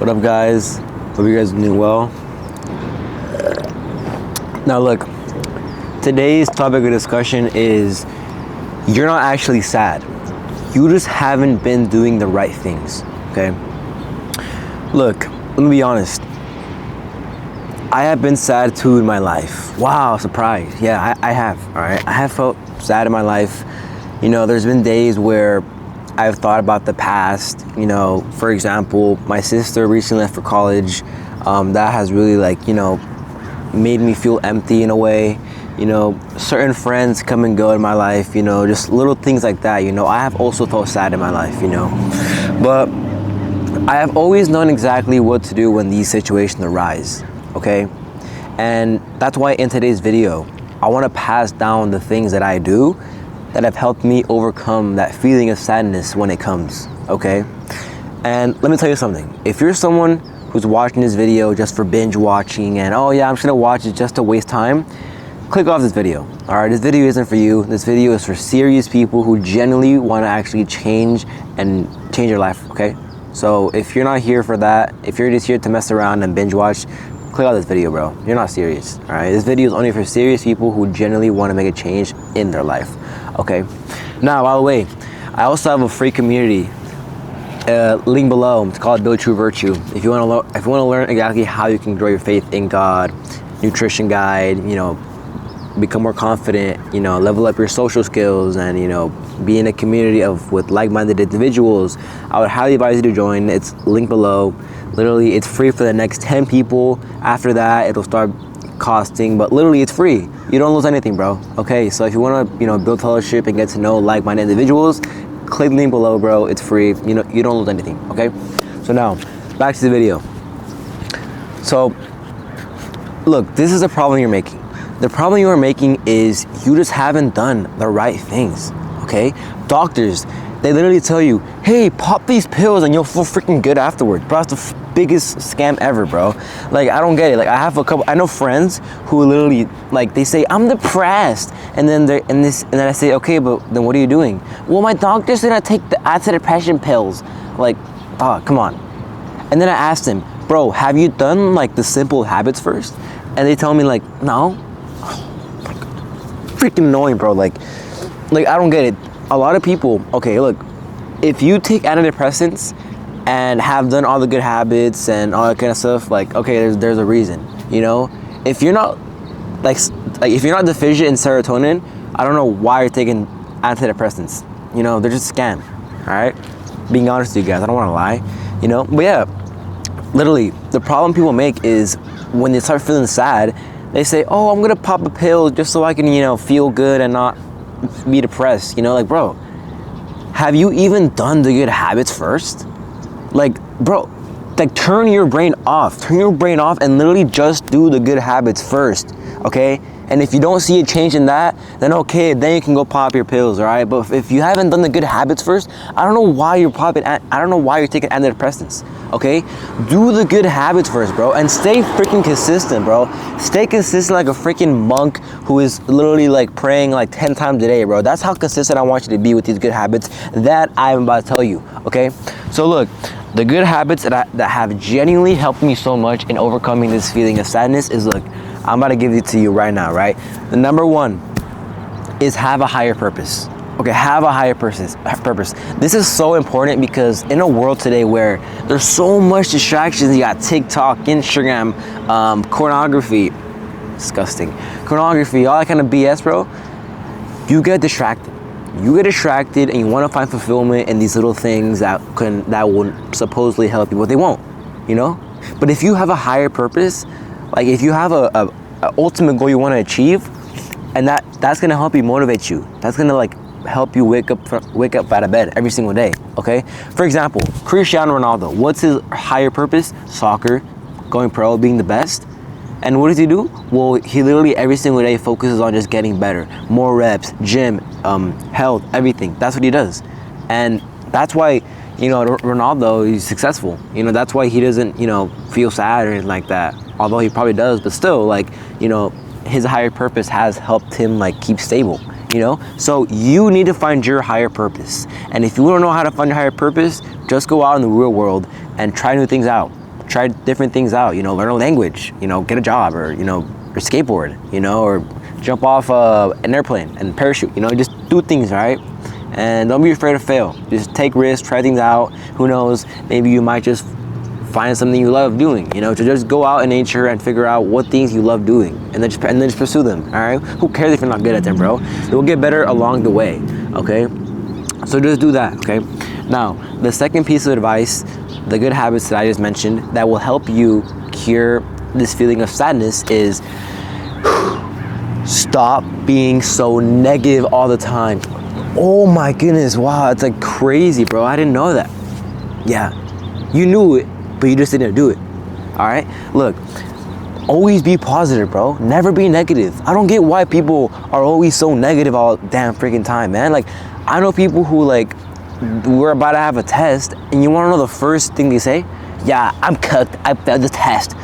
What up, guys? Hope you guys are doing well. Now look, today's topic of discussion is you're not actually sad. You just haven't been doing the right things, okay? Look, let me be honest. I have been sad too in my life. Wow, surprise. Yeah, I have, all right? I have felt sad in my life. You know, there's been days where I've thought about the past. You know, for example, my sister recently left for college. That has really made me feel empty in a way. You know, certain friends come and go in my life, you know, just little things like that. You know, I have also felt sad in my life, you know, but I have always known exactly what to do when these situations arise, okay? And that's why in today's video, I want to pass down the things that I do that have helped me overcome that feeling of sadness when it comes, okay? And let me tell you something. If you're someone who's watching this video just for binge watching and, oh yeah, I'm just gonna watch it just to waste time, click off this video, all right? This video isn't for you. This video is for serious people who genuinely want to actually change your life, okay? So if you're not here for that, if you're just here to mess around and binge watch, click out this video, bro. You're not serious, all right? This video is only for serious people who genuinely want to make a change in their life, okay? Now, by the way, I also have a free community, link below. It's called Build True Virtue. If you want to learn exactly how you can grow your faith in God, nutrition guide, you know, become more confident, you know, level up your social skills, and you know, be in a community with like-minded individuals, I would highly advise you to join. It's linked below. Literally, it's free for the next 10 people. After that, it'll start costing, but literally it's free. You don't lose anything, bro. Okay, so if you want to, you know, build fellowship and get to know like-minded individuals, click the link below, bro. It's free. You know, you don't lose anything. Okay, so now back to the video. So look, this is the problem you're making. The problem you are making is you just haven't done the right things, okay? Doctors, they literally tell you, hey, pop these pills and you'll feel freaking good afterwards. Bro, that's the biggest scam ever, bro. Like, I don't get it. Like, I know friends who literally, like, they say, I'm depressed. And then I say, okay, but then what are you doing? Well, my doctor said I take the antidepressant pills. Like, oh, come on. And then I asked them, bro, have you done like the simple habits first? And they tell me like, no. Freaking annoying, bro. Like I don't get it. A lot of people, okay, look, if you take antidepressants and have done all the good habits and all that kind of stuff, like, okay, there's a reason, you know. If you're not like if you're not deficient in serotonin, I don't know why you're taking antidepressants. You know, they're just a scam. All right, being honest with you guys, I don't want to lie, you know. But yeah, literally, the problem people make is when they start feeling sad, they say, oh, I'm gonna pop a pill just so I can, you know, feel good and not be depressed. You know, like, bro, have you even done the good habits first? Like, bro, like, turn your brain off and literally just do the good habits first, okay? And if you don't see a change in that, then okay, then you can go pop your pills, all right? But if you haven't done the good habits first, I don't know why you're taking antidepressants, okay? Do the good habits first, bro, and stay freaking consistent, bro. Stay consistent like a freaking monk who is literally like praying like 10 times a day, bro. That's how consistent I want you to be with these good habits that I'm about to tell you, okay? So look, the good habits that have genuinely helped me so much in overcoming this feeling of sadness is, look, I'm about to give it to you right now, right? The number one is have a higher purpose. Okay, have a higher purpose. This is so important because in a world today where there's so much distractions, you got TikTok, Instagram, pornography, disgusting, pornography, all that kind of BS, bro. You get distracted. And you want to find fulfillment in these little things that will supposedly help you, but they won't, you know? But if you have a higher purpose, like if you have a ultimate goal you want to achieve, and that's gonna help you motivate you. That's gonna like help you wake up out of bed every single day, okay? For example, Cristiano Ronaldo, what's his higher purpose? Soccer, going pro, being the best. And what does he do? Well, he literally every single day focuses on just getting better, more reps, gym, health, everything. That's what he does. And that's why, you know, Ronaldo, he's successful. You know, that's why he doesn't, you know, feel sad or anything like that. Although he probably does, but still, like, you know, his higher purpose has helped him like keep stable, you know? So you need to find your higher purpose. And if you don't know how to find your higher purpose, just go out in the real world and try new things out. try different things out, you know, learn a language, you know, get a job, or, you know, or skateboard, you know, or jump off an airplane and parachute, you know, just do things, right? And don't be afraid to fail. Just take risks, try things out. Who knows, maybe you might just find something you love doing, you know, to just go out in nature and figure out what things you love doing, and then just pursue them, all right? Who cares if you're not good at them, bro? You'll get better along the way, okay? So just do that, okay? Now, the second piece of advice, the good habits that I just mentioned that will help you cure this feeling of sadness is stop being so negative all the time. Oh my goodness, wow, it's like crazy, bro. I didn't know that. Yeah, you knew it, but you just didn't do it. All right, look, always be positive, bro. Never be negative. I don't get why people are always so negative all damn freaking time, man. Like, I know people who, like, we're about to have a test, and you want to know the first thing they say? Yeah, I'm cooked. I failed the test.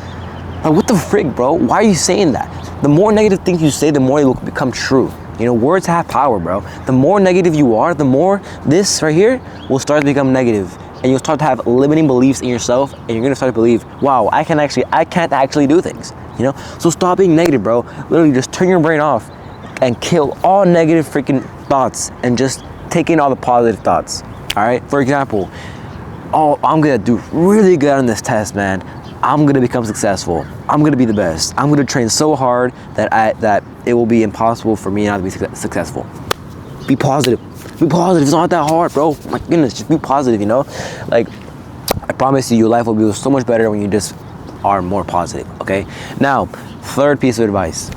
Like, what the frick, bro? Why are you saying that? The more negative things you say, the more it will become true. You know, words have power, bro. The more negative you are, the more this right here will start to become negative. And you'll start to have limiting beliefs in yourself, and you're gonna start to believe, wow, I can't actually do things, you know? So stop being negative, bro. Literally just turn your brain off and kill all negative freaking thoughts and just take in all the positive thoughts, all right? For example, oh, I'm gonna do really good on this test, man. I'm gonna become successful. I'm gonna be the best. I'm gonna train so hard that it will be impossible for me not to be successful. Be positive. Be positive. It's not that hard, bro. My goodness, just be positive, you know? Like, I promise you, your life will be so much better when you just are more positive, okay? Now, third piece of advice.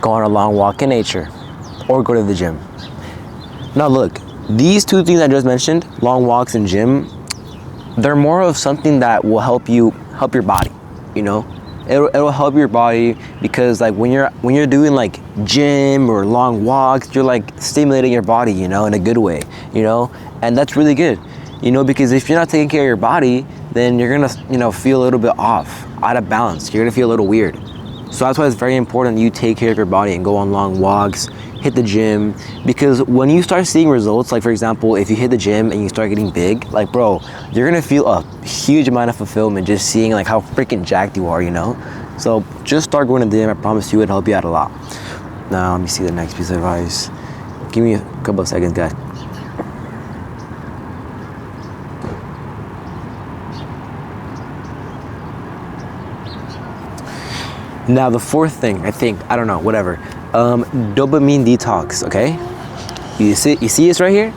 Go on a long walk in nature or go to the gym. Now look, these two things I just mentioned, long walks and gym, they're more of something that will help your body, you know? It'll help your body because, like, when you're doing like gym or long walks, you're like stimulating your body, you know, in a good way, you know? And that's really good, you know, because if you're not taking care of your body, then you're gonna, you know, feel a little bit off, out of balance. You're gonna feel a little weird. So that's why it's very important you take care of your body and go on long walks, hit the gym, because when you start seeing results, like for example, if you hit the gym and you start getting big, like bro, you're gonna feel a huge amount of fulfillment just seeing like how freaking jacked you are, you know? So just start going to the gym. I promise you it'll help you out a lot. Now let me see the next piece of advice. Give me a couple of seconds, guys. Now the fourth thing, I think, I don't know, whatever. Dopamine detox, okay? You see this right here?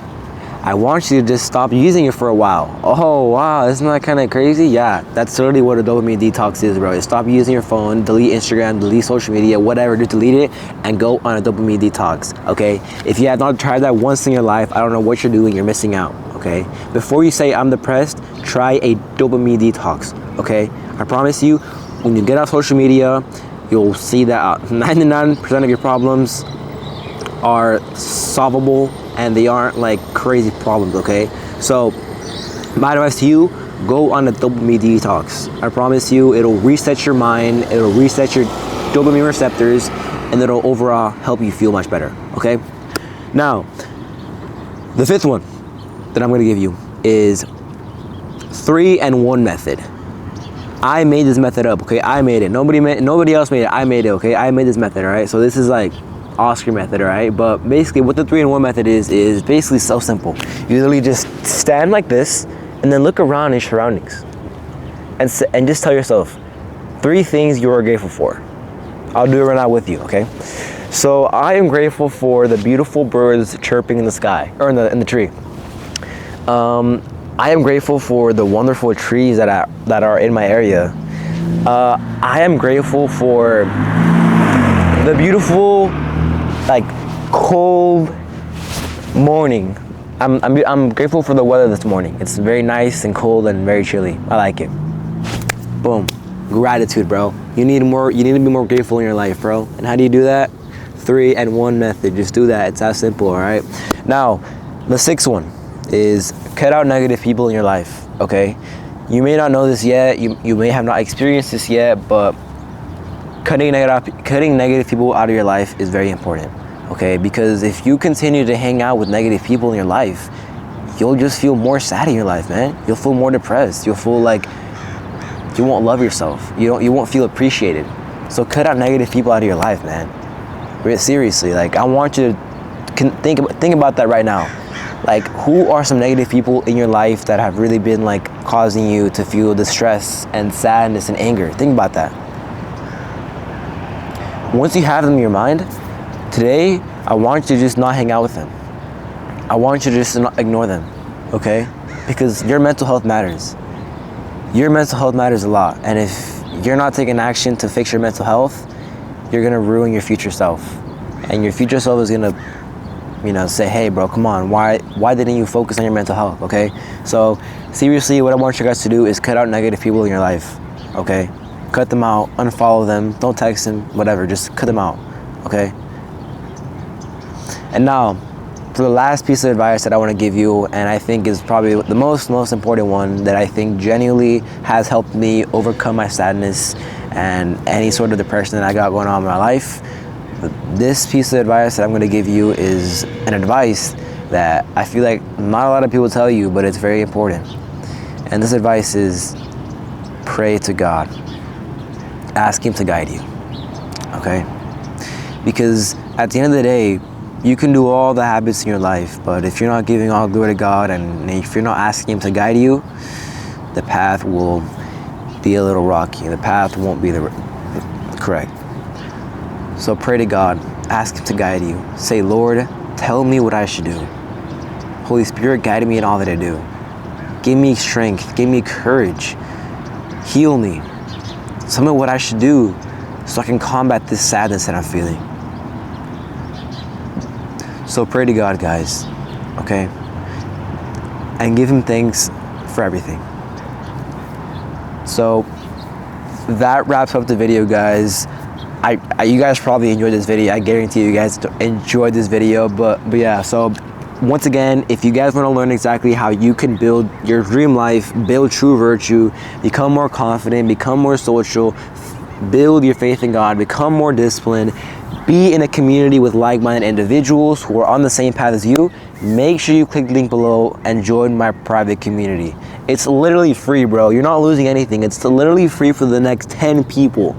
I want you to just stop using it for a while. Oh wow, isn't that kind of crazy? Yeah, that's literally what a dopamine detox is, bro. Stop using your phone, delete Instagram, delete social media, whatever, just delete it and go on a dopamine detox, okay? If you have not tried that once in your life, I don't know what you're doing, you're missing out, okay? Before you say I'm depressed, try a dopamine detox, okay? I promise you, when you get off social media, you'll see that 99% of your problems are solvable and they aren't like crazy problems, okay? So my advice to you, go on a dopamine detox. I promise you, it'll reset your mind, it'll reset your dopamine receptors, and it'll overall help you feel much better, okay? Now, the fifth one that I'm gonna give you is 3-in-1 method. I made this method up, okay? I made it. Nobody else made it. I made it, okay? I made this method, all right? So this is like Oscar method, all right? But basically what the 3-in-1 method is basically so simple. You literally just stand like this and then look around your surroundings and just tell yourself 3 things you are grateful for. I'll do it right now with you, okay? So I am grateful for the beautiful birds chirping in the sky, or in the tree. I am grateful for the wonderful trees that are in my area. I am grateful for the beautiful, like, cold morning. I'm grateful for the weather this morning. It's very nice and cold and very chilly. I like it. Boom. Gratitude, bro. You need to be more grateful in your life, bro. And how do you do that? 3-in-1 method. Just do that. It's that simple, all right? Now, the 6th one is cut out negative people in your life, okay? You may not know this yet, you may have not experienced this yet, but cutting negative people out of your life is very important, okay? Because if you continue to hang out with negative people in your life, you'll just feel more sad in your life, man. You'll feel more depressed. You'll feel like you won't love yourself. You won't feel appreciated. So cut out negative people out of your life, man. Seriously, like, I want you to think about that right now. Like, who are some negative people in your life that have really been like causing you to feel distress and sadness and anger? Think about that. Once you have them in your mind, today, I want you to just not hang out with them. I want you to just not ignore them, okay? Because your mental health matters. Your mental health matters a lot. And if you're not taking action to fix your mental health, you're gonna ruin your future self. And your future self is gonna, say, hey bro, come on, why didn't you focus on your mental health, okay? So seriously, what I want you guys to do is cut out negative people in your life, okay? Cut them out, unfollow them, don't text them, whatever, just cut them out, okay? And now, for the last piece of advice that I want to give you, and I think is probably the most important one that I think genuinely has helped me overcome my sadness and any sort of depression that I got going on in my life. This piece of advice that I'm going to give you is an advice that I feel like not a lot of people tell you, but it's very important. And this advice is pray to God. Ask Him to guide you, okay? Because at the end of the day, you can do all the habits in your life, but if you're not giving all glory to God and if you're not asking Him to guide you, the path will be a little rocky. The path won't be correct. So pray to God. Ask Him to guide you. Say, Lord, tell me what I should do. Holy Spirit, guide me in all that I do. Give me strength. Give me courage. Heal me. Tell me what I should do so I can combat this sadness that I'm feeling. So pray to God, guys, okay? And give Him thanks for everything. So that wraps up the video, guys. You guys probably enjoyed this video. I guarantee you guys enjoyed this video, but yeah, so once again, if you guys want to learn exactly how you can build your dream life, build true virtue, become more confident, become more social, build your faith in God, become more disciplined, be in a community with like-minded individuals who are on the same path as you, make sure you click the link below and join my private community. It's literally free, bro. You're not losing anything. It's literally free for the next 10 people.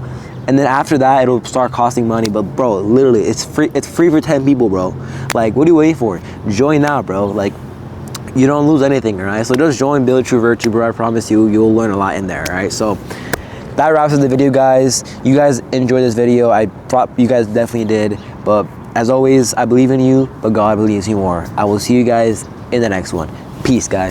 And then after that, it'll start costing money. But bro, literally, it's free. It's free for 10 people, bro. Like, what are you waiting for? Join now, bro. Like, you don't lose anything, all right? So just join, build true virtue, bro. I promise you, you'll learn a lot in there, all right? So that wraps up the video, guys. You guys enjoyed this video. I thought you guys definitely did. But as always, I believe in you, but God believes in you more. I will see you guys in the next one. Peace, guys.